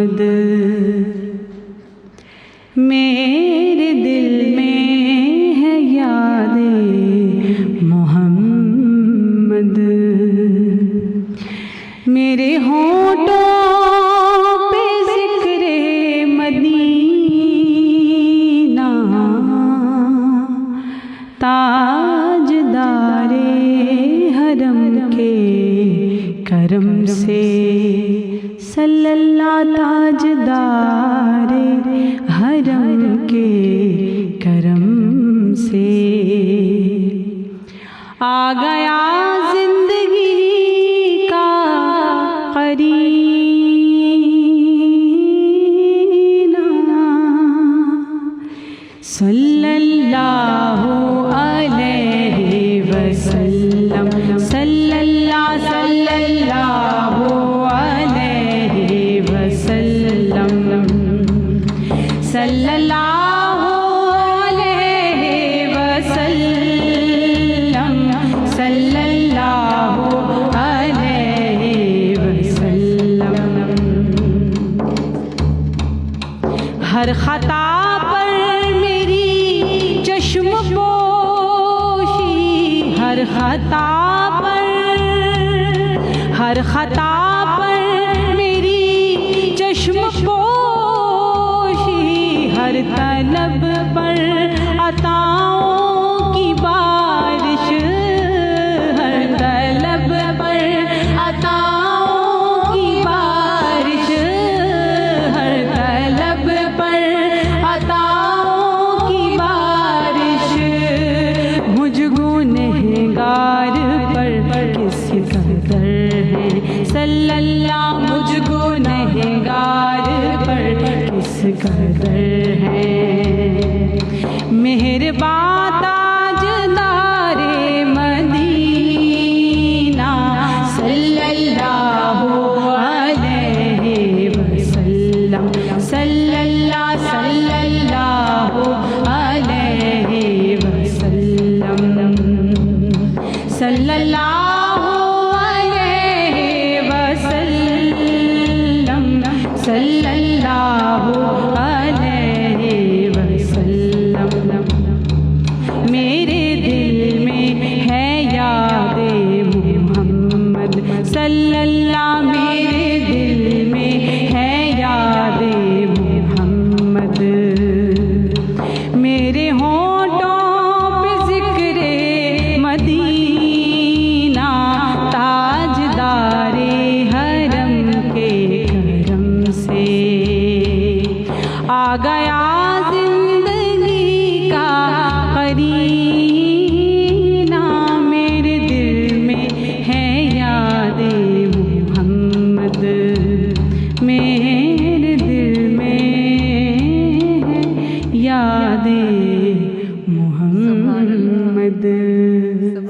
मोहम्मद। मेरे दिल में है यादे मोहम्मद। मेरे होठों पे ज़िक्रे मदीना, ताजदारे हरम के करम से सल्लल्लाहु, ताजदारे हरम के करम से आ गया जिंदगी का करीना। सल्लल्लाहु अलैहि वसल्लम, सल्लल्लाहु अलैहि वसल्लम, सल्लल्लाहु अलैहि वसल्लम, सल्लल्लाहु अलैहि वसल्लम। हर खता पर मेरी चश्मपोशी, हर खता पर, हर खता पर मेरी चश्मपोशी, हर तलब पर अताओं की बारिश, हर तलब पर अताओं की बारिश, हर तलब पर अताओं की बारिश। मुझ गुनहगार पर किस कदर है सल्लल्लाहु, मुझ गुनहगार पर किस कदर है। मेहरबान ताजदारे मदीना, सल्लल्लाहु अलैहि वसल्लम, सल्लल्लाहु अलैहि वसल्लम, सल्लल्लाहु अलैहि वसल्लम, सल्लल्लाहु अलैहि वसल्लम। मेरे दिल में है यादे मोहम्मद, सल्लल्लाहु, मेरे दिल में है यादे मोहम्मद। मेरे होठों पे ज़िक्रे मदीना, ताजदारे हरम के करम से आ गया जिंदगी का करीना।